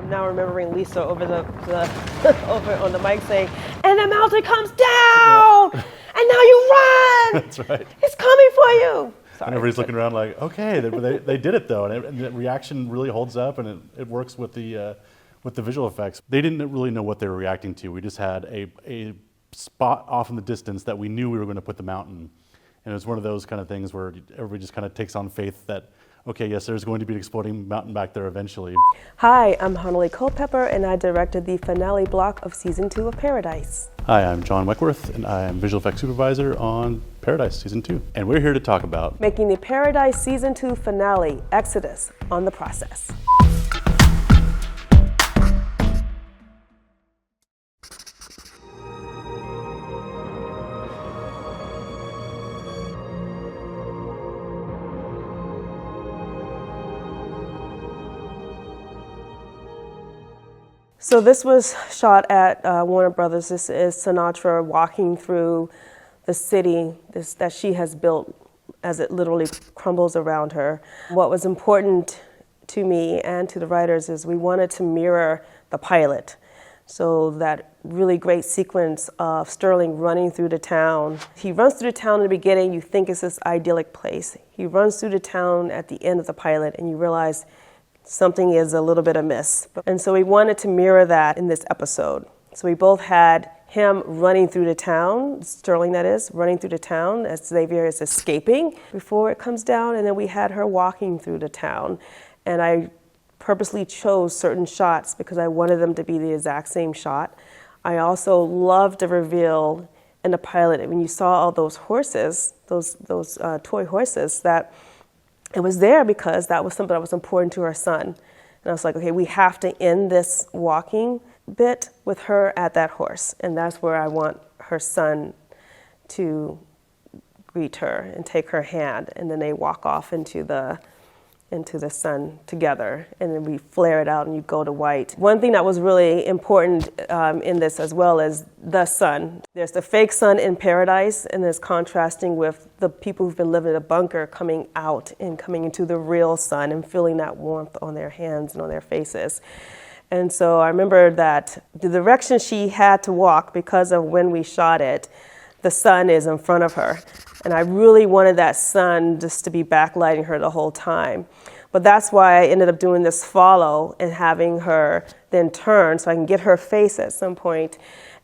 I'm now remembering Lisa over the over on the mic saying, "And the mountain comes down, and now you run. That's right. It's coming for you." Sorry. And everybody's looking around like, okay, they did it though, and the reaction really holds up, and it works with the visual effects. They didn't really know what they were reacting to. We just had a spot off in the distance that we knew we were going to put the mountain, and it was one of those kind of things where everybody just kind of takes on faith that, okay, yes, there's going to be an exploding mountain back there eventually. Hi, I'm Hanelle Culpepper, and I directed the finale block of Season 2 of Paradise. Hi, I'm John Weckworth, and I am Visual Effects Supervisor on Paradise Season 2. And we're here to talk about making the Paradise Season 2 finale, Exodus, on the process. So this was shot at Warner Brothers. This is Sinatra walking through the city that she has built as it literally crumbles around her. What was important to me and to the writers is we wanted to mirror the pilot. So that really great sequence of Sterling running through the town. He runs through the town in the beginning, you think it's this idyllic place. He runs through the town at the end of the pilot and you realize something is a little bit amiss. And so we wanted to mirror that in this episode. So we both had him running through the town, Sterling that is, running through the town as Xavier is escaping before it comes down, and then we had her walking through the town. And I purposely chose certain shots because I wanted them to be the exact same shot. I also loved the reveal in the pilot when you saw all those horses, those toy horses, that it was there because that was something that was important to her son. And I was like, okay, we have to end this walking bit with her at that horse. And that's where I want her son to greet her and take her hand. And then they walk off into the sun together. And then we flare it out and you go to white. One thing that was really important in this as well is the sun. There's the fake sun in Paradise, and there's contrasting with the people who've been living in a bunker coming out and coming into the real sun and feeling that warmth on their hands and on their faces. And so I remember that the direction she had to walk, because of when we shot it, the sun is in front of her. And I really wanted that sun just to be backlighting her the whole time. But that's why I ended up doing this follow and having her then turn so I can get her face at some point.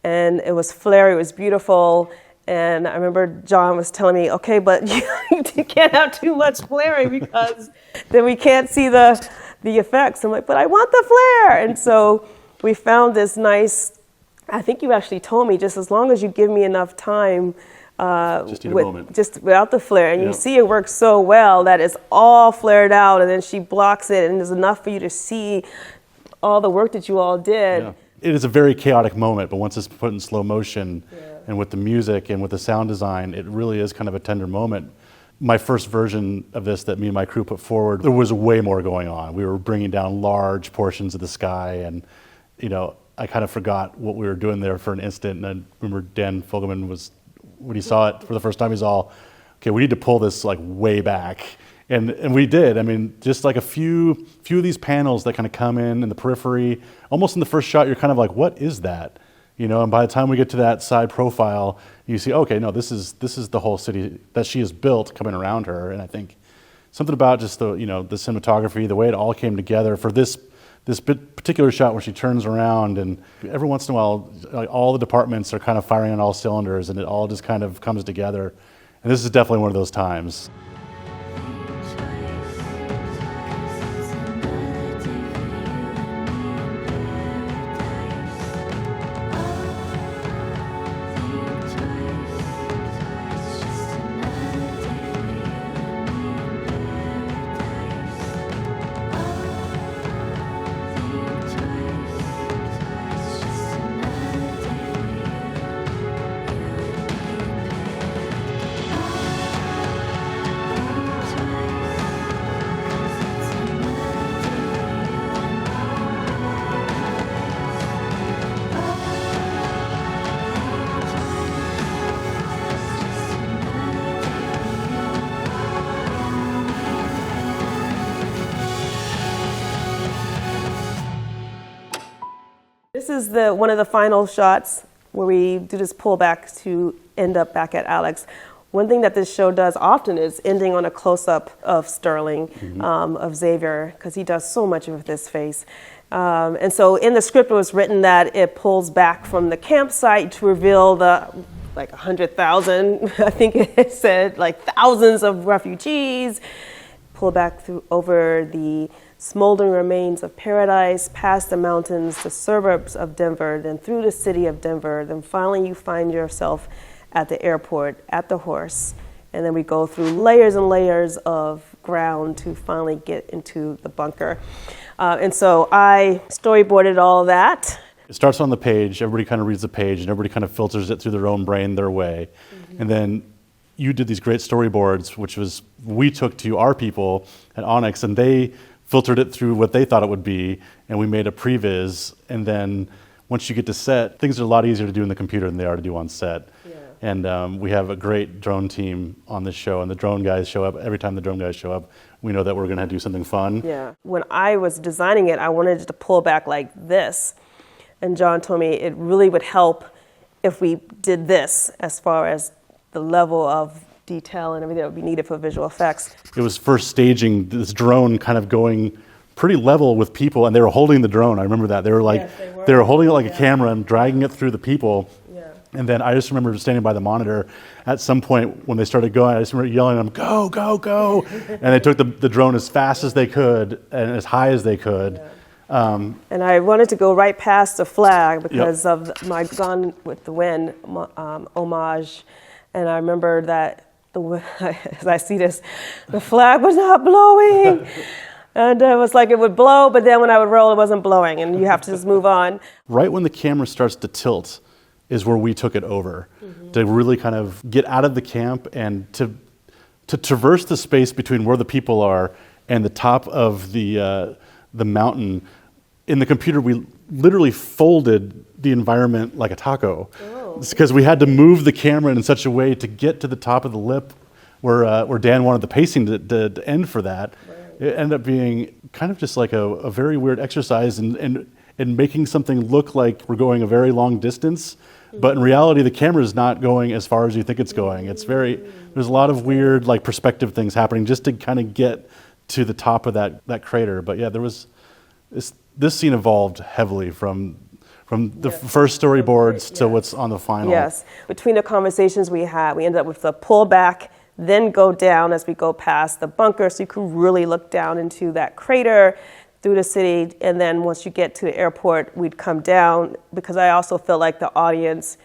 And it was flary, it was beautiful. And I remember John was telling me, okay, but you can't have too much flaring because then we can't see the effects. I'm like, but I want the flare. And so we found this nice, I think you actually told me, just as long as you give me enough time, just need a moment. Just without the flare. And you see it works so well that it's all flared out, and then she blocks it, and there's enough for you to see all the work that you all did. Yeah. It is a very chaotic moment, but once it's put in slow motion and with the music and with the sound design, it really is kind of a tender moment. My first version of this that me and my crew put forward, there was way more going on. We were bringing down large portions of the sky, and I kind of forgot what we were doing there for an instant. And I remember Dan Fogelman was, when he saw it for the first time, he's all, okay, we need to pull this like way back. And we did. I mean, just like a few of these panels that kind of come in the periphery, almost in the first shot, you're kind of like, what is that? And by the time we get to that side profile, you see, okay, no, this is the whole city that she has built coming around her. And I think something about just the cinematography, the way it all came together for this particular shot where she turns around, and every once in a while, like, all the departments are kind of firing on all cylinders, and it all just kind of comes together. And this is definitely one of those times. This is one of the final shots where we do this pullback to end up back at Alex. One thing that this show does often is ending on a close-up of Sterling, of Xavier, because he does so much with his face. And so in the script it was written that it pulls back from the campsite to reveal the 100,000, I think it said, thousands of refugees, pull back over the smoldering remains of paradise, past the mountains, the suburbs of Denver, then through the city of Denver, then finally you find yourself at the airport, at the horse, and then we go through layers and layers of ground to finally get into the bunker. And so I storyboarded all of that. It starts on the page, everybody kind of reads the page, and everybody kind of filters it through their own brain, their way. And then you did these great storyboards, which we took to our people at Onyx, and they filtered it through what they thought it would be, and we made a previs. And then once you get to set, things are a lot easier to do in the computer than they are to do on set. Yeah. And we have a great drone team on this show, and the drone guys show up. Every time the drone guys show up, we know that we're going to do something fun. Yeah. When I was designing it, I wanted it to pull back like this. And John told me it really would help if we did this as far as the level of detail and everything that would be needed for visual effects. It was first staging this drone kind of going pretty level with people, and they were holding the drone. I remember that. They were like, yes, they were holding it like a camera and dragging it through the people. Yeah. And then I just remember standing by the monitor. At some point when they started going, I just remember yelling at them, go, go, go. And they took the drone as fast as they could and as high as they could. Yeah. And I wanted to go right past the flag because of my Gone with the Wind homage. And I remember that as I see this, the flag was not blowing. And it was like it would blow, but then when I would roll, it wasn't blowing, and you have to just move on. Right when the camera starts to tilt is where we took it over, to really kind of get out of the camp and to traverse the space between where the people are and the top of the mountain. In the computer, we literally folded the environment like a taco. Because we had to move the camera in such a way to get to the top of the lip where Dan wanted the pacing to end for that. Right. It ended up being kind of just like a very weird exercise in making something look like we're going a very long distance, but in reality the camera is not going as far as you think it's going. There's a lot of weird perspective things happening just to kind of get to the top of that crater. But yeah, there was this scene evolved heavily from the first storyboards to what's on the final. Yes. Between the conversations we had, we ended up with the pullback, then go down as we go past the bunker so you can really look down into that crater through the city. And then once you get to the airport, we'd come down because I also feel like the audience,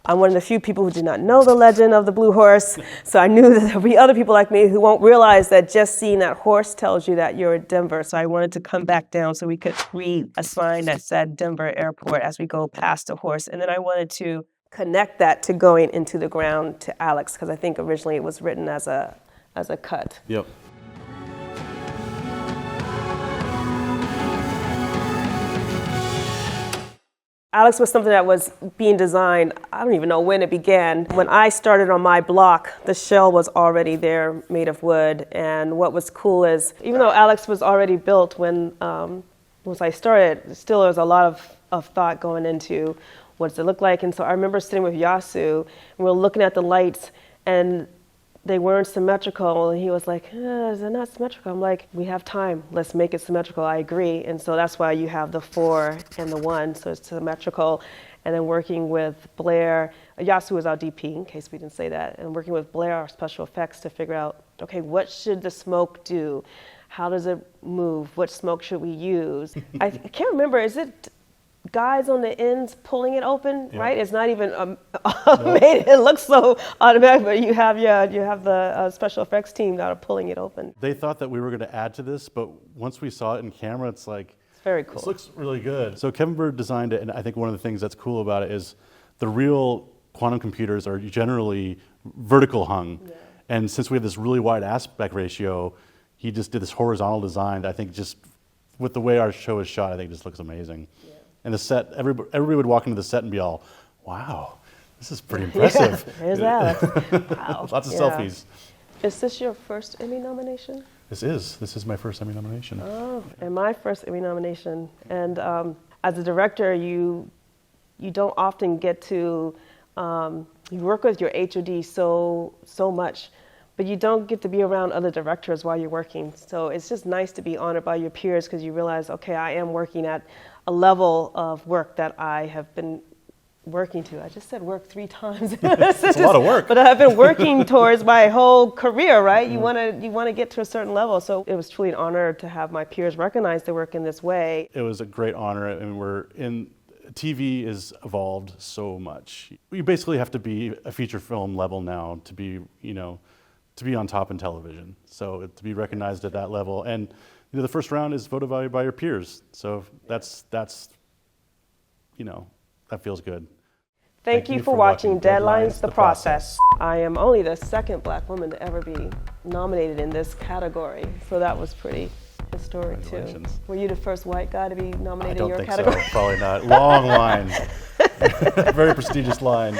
I'm one of the few people who did not know the legend of the Blue Horse. So I knew that there would be other people like me who won't realize that just seeing that horse tells you that you're in Denver. So I wanted to come back down so we could read a sign that said Denver Airport as we go past the horse. And then I wanted to connect that to going into the ground to Alex, because I think originally it was written as a cut. Yep. Alex was something that was being designed, I don't even know when it began. When I started on my block, the shell was already there, made of wood. And what was cool is, even though Alex was already built when I started, still there was a lot of thought going into what does it look like. And so I remember sitting with Yasu, and we were looking at the lights, and they weren't symmetrical, and he was like, they're not symmetrical. I'm like, we have time, let's make it symmetrical. I agree. And so that's why you have the 4 and the 1, so it's symmetrical. And then working with Blair, Yasu was our DP, in case we didn't say that, and working with Blair, our special effects, to figure out, okay, what should the smoke do? How does it move? What smoke should we use? I can't remember, is it guys on the ends pulling it open, right? It's not even automated. It looks so automatic, but you have the special effects team that are pulling it open. They thought that we were going to add to this, but once we saw it in camera, it's like, it's very cool. This looks really good. So Kevin Bird designed it, and I think one of the things that's cool about it is the real quantum computers are generally vertical hung. Yeah. And since we have this really wide aspect ratio, he just did this horizontal design that I think just, with the way our show is shot, I think it just looks amazing. Yeah. And the set, everybody would walk into the set and be all, wow, this is pretty impressive. Yeah, there's Alex. Wow. Lots of selfies. Is this your first Emmy nomination? This is my first Emmy nomination. Oh, and my first Emmy nomination. And as a director, you don't often get to, you work with your HOD so much, but you don't get to be around other directors while you're working. So it's just nice to be honored by your peers because you realize, okay, I am working at a level of work that I have been working to. I just said work 3 times. It's a lot of work. But I've been working towards my whole career, right? You want to get to a certain level. So it was truly an honor to have my peers recognize their work in this way. It was a great honor, and TV is evolved so much. You basically have to be a feature film level now to be, to be on top in television. So to be recognized at that level, and the first round is voted by your peers. So that's that feels good. Thank you for watching Deadlines: The Process. I am only the second Black woman to ever be nominated in this category, so that was pretty historic too. Were you the first white guy to be nominated in your category? I don't think so. Probably not. Long line. Very prestigious line.